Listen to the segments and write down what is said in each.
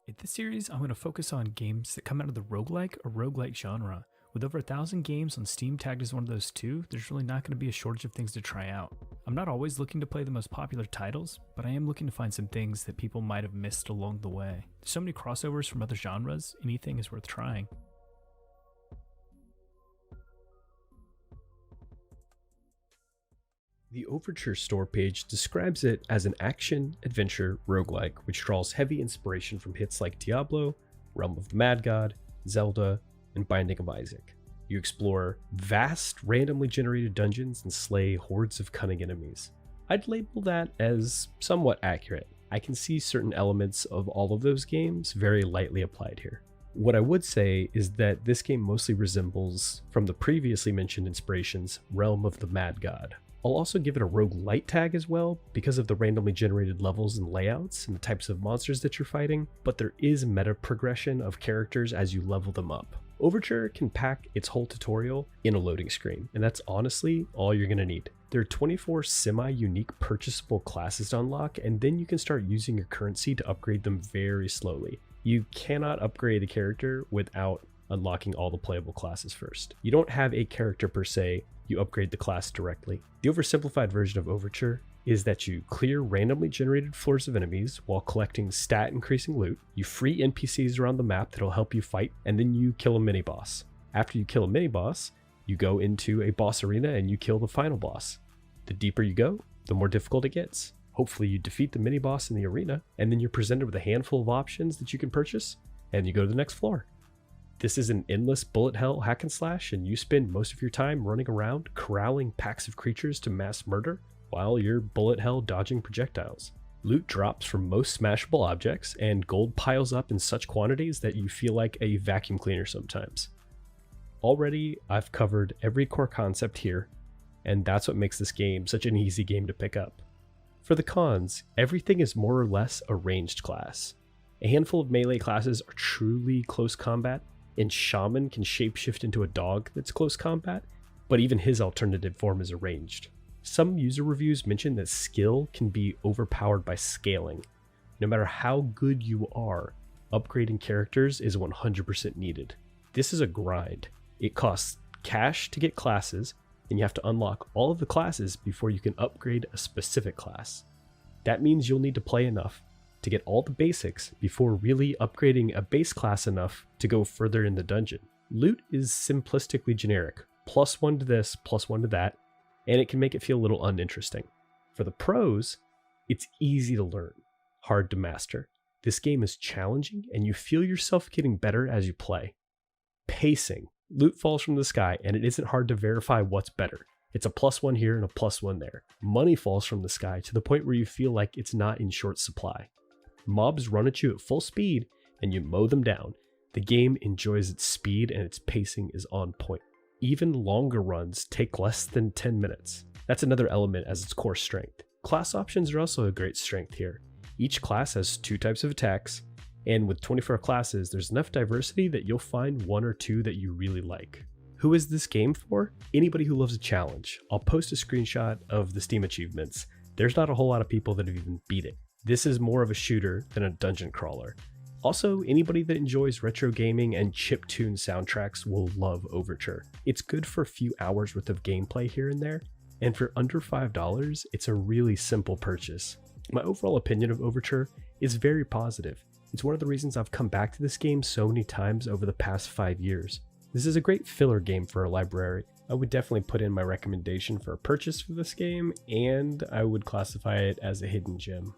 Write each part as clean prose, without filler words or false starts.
In this series, I'm going to focus on games that come out of the roguelike or roguelike genre. With over 1,000 games on Steam tagged as one of those too, there's really not going to be a shortage of things to try out. I'm not always looking to play the most popular titles, but I am looking to find some things that people might have missed along the way. There's so many crossovers from other genres, anything is worth trying. The Overture store page describes it as an action-adventure roguelike, which draws heavy inspiration from hits like Diablo, Realm of the Mad God, Zelda, and Binding of Isaac. You explore vast, randomly generated dungeons and slay hordes of cunning enemies. I'd label that as somewhat accurate. I can see certain elements of all of those games very lightly applied here. What I would say is that this game mostly resembles, from the previously mentioned inspirations, Realm of the Mad God. I'll also give it a roguelite tag as well because of the randomly generated levels and layouts and the types of monsters that you're fighting, but there is meta progression of characters as you level them up. Overture can pack its whole tutorial in a loading screen, and that's honestly all you're going to need. There are 24 semi-unique purchasable classes to unlock, and then you can start using your currency to upgrade them very slowly. You cannot upgrade a character without unlocking all the playable classes first. You don't have a character per se, you upgrade the class directly. The oversimplified version of Overture is that you clear randomly generated floors of enemies while collecting stat increasing loot, you free NPCs around the map that'll help you fight, and then you kill a mini boss. After you kill a mini boss, you go into a boss arena and you kill the final boss. The deeper you go, the more difficult it gets. Hopefully you defeat the mini boss in the arena, and then you're presented with a handful of options that you can purchase, and you go to the next floor. This is an endless bullet hell hack and slash, and you spend most of your time running around corralling packs of creatures to mass murder while you're bullet hell dodging projectiles. Loot drops from most smashable objects, and gold piles up in such quantities that you feel like a vacuum cleaner sometimes. Already, I've covered every core concept here, and that's what makes this game such an easy game to pick up. For the cons, everything is more or less a ranged class. A handful of melee classes are truly close combat, and Shaman can shapeshift into a dog that's close combat, but even his alternative form is ranged. Some user reviews mention that skill can be overpowered by scaling. No matter how good you are, upgrading characters is 100% needed. This is a grind. It costs cash to get classes, and you have to unlock all of the classes before you can upgrade a specific class. That means you'll need to play enough to get all the basics before really upgrading a base class enough to go further in the dungeon. Loot is simplistically generic, +1 to this, +1 to that, and it can make it feel a little uninteresting. For the pros, it's easy to learn, hard to master. This game is challenging, and you feel yourself getting better as you play. Pacing. Loot falls from the sky, and it isn't hard to verify what's better. It's a +1 here and a +1 there. Money falls from the sky to the point where you feel like it's not in short supply. Mobs run at you at full speed, and you mow them down. The game enjoys its speed, and its pacing is on point. Even longer runs take less than 10 minutes. That's another element as its core strength. Class options are also a great strength here. Each class has 2 types of attacks, and with 24 classes, there's enough diversity that you'll find 1 or 2 that you really like. Who is this game for? Anybody who loves a challenge. I'll post a screenshot of the Steam achievements. There's not a whole lot of people that have even beat it. This is more of a shooter than a dungeon crawler. Also, anybody that enjoys retro gaming and chiptune soundtracks will love Overture. It's good for a few hours worth of gameplay here and there, and for under $5, it's a really simple purchase. My overall opinion of Overture is very positive. It's one of the reasons I've come back to this game so many times over the past 5 years. This is a great filler game for a library. I would definitely put in my recommendation for a purchase for this game, and I would classify it as a hidden gem.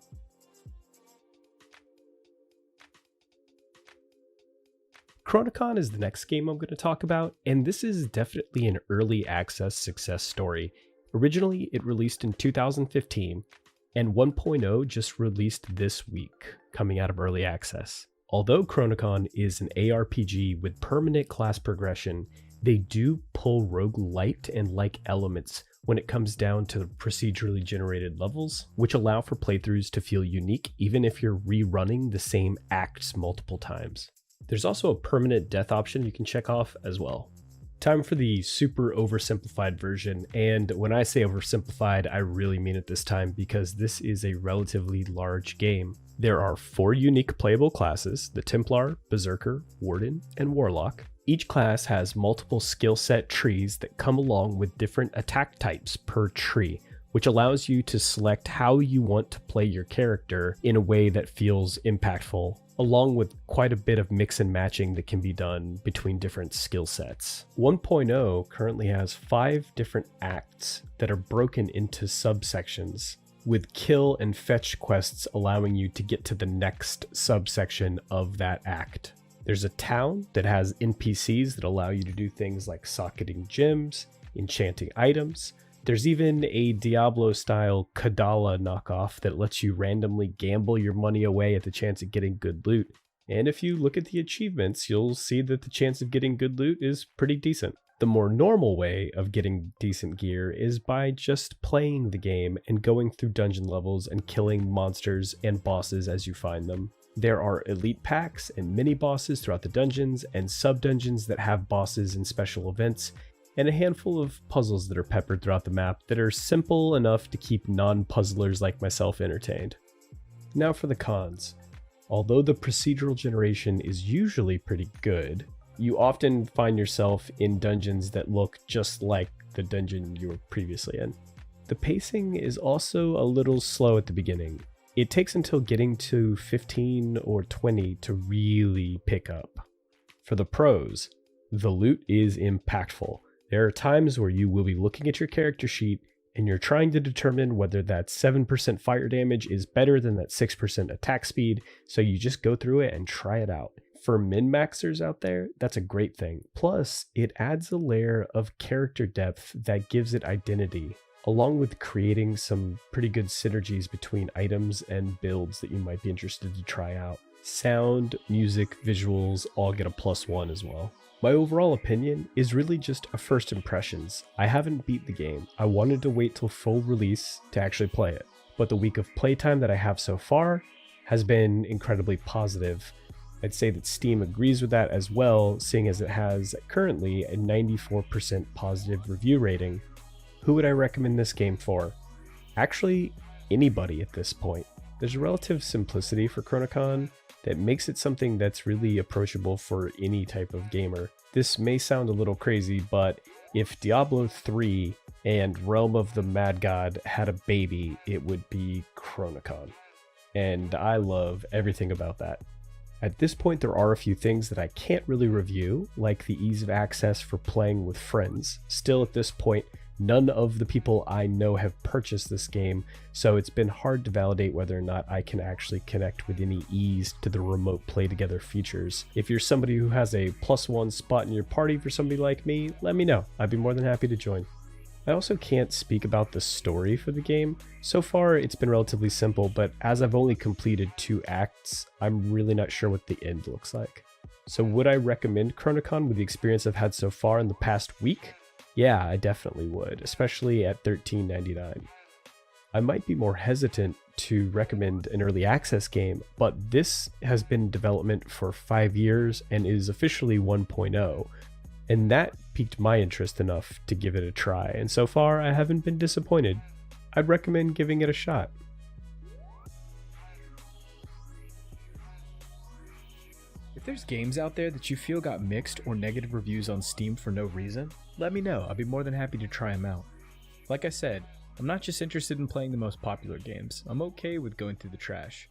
Chronicon is the next game I'm going to talk about, and this is definitely an early access success story. Originally, it released in 2015, and 1.0 just released this week, coming out of early access. Although Chronicon is an ARPG with permanent class progression, they do pull roguelite and like elements when it comes down to procedurally generated levels, which allow for playthroughs to feel unique even if you're rerunning the same acts multiple times. There's also a permanent death option you can check off as well. Time for the super oversimplified version, and when I say oversimplified, I really mean it this time because this is a relatively large game. There are 4 unique playable classes: the Templar, Berserker, Warden, and Warlock. Each class has multiple skill set trees that come along with different attack types per tree, which allows you to select how you want to play your character in a way that feels impactful, along with quite a bit of mix and matching that can be done between different skill sets. 1.0 currently has 5 different acts that are broken into subsections, with kill and fetch quests allowing you to get to the next subsection of that act. There's a town that has NPCs that allow you to do things like socketing gems, enchanting items. There's even a Diablo-style Kadala knockoff that lets you randomly gamble your money away at the chance of getting good loot. And if you look at the achievements, you'll see that the chance of getting good loot is pretty decent. The more normal way of getting decent gear is by just playing the game and going through dungeon levels and killing monsters and bosses as you find them. There are elite packs and mini bosses throughout the dungeons, and sub-dungeons that have bosses and special events, and a handful of puzzles that are peppered throughout the map that are simple enough to keep non-puzzlers like myself entertained. Now for the cons. Although the procedural generation is usually pretty good, you often find yourself in dungeons that look just like the dungeon you were previously in. The pacing is also a little slow at the beginning. It takes until getting to 15 or 20 to really pick up. For the pros, the loot is impactful. There are times where you will be looking at your character sheet and you're trying to determine whether that 7% fire damage is better than that 6% attack speed, so you just go through it and try it out. For min-maxers out there, that's a great thing. Plus, it adds a layer of character depth that gives it identity, along with creating some pretty good synergies between items and builds that you might be interested to try out. Sound, music, visuals all get a +1 as well. My overall opinion is really just a first impressions. I haven't beat the game. I wanted to wait till full release to actually play it, but the week of playtime that I have so far has been incredibly positive. I'd say that Steam agrees with that as well, seeing as it has currently a 94% positive review rating. Who would I recommend this game for? Actually, anybody at this point. There's a relative simplicity for Chronicon that makes it something that's really approachable for any type of gamer. This may sound a little crazy, but if Diablo 3 and Realm of the Mad God had a baby, it would be Chronicon. And I love everything about that. At this point, there are a few things that I can't really review, like the ease of access for playing with friends. Still at this point, none of the people I know have purchased this game, so it's been hard to validate whether or not I can actually connect with any ease to the remote play together features. If you're somebody who has a +1 spot in your party for somebody like me, let me know. I'd be more than happy to join. I also can't speak about the story for the game. So far, it's been relatively simple, but as I've only completed 2 acts, I'm really not sure what the end looks like. So would I recommend Chronicon with the experience I've had so far in the past week? Yeah, I definitely would, especially at $13.99. I might be more hesitant to recommend an early access game, but this has been in development for 5 years and is officially 1.0, and that piqued my interest enough to give it a try, and so far I haven't been disappointed. I'd recommend giving it a shot. If there's games out there that you feel got mixed or negative reviews on Steam for no reason, let me know. I'll be more than happy to try them out. Like I said, I'm not just interested in playing the most popular games. I'm okay with going through the trash.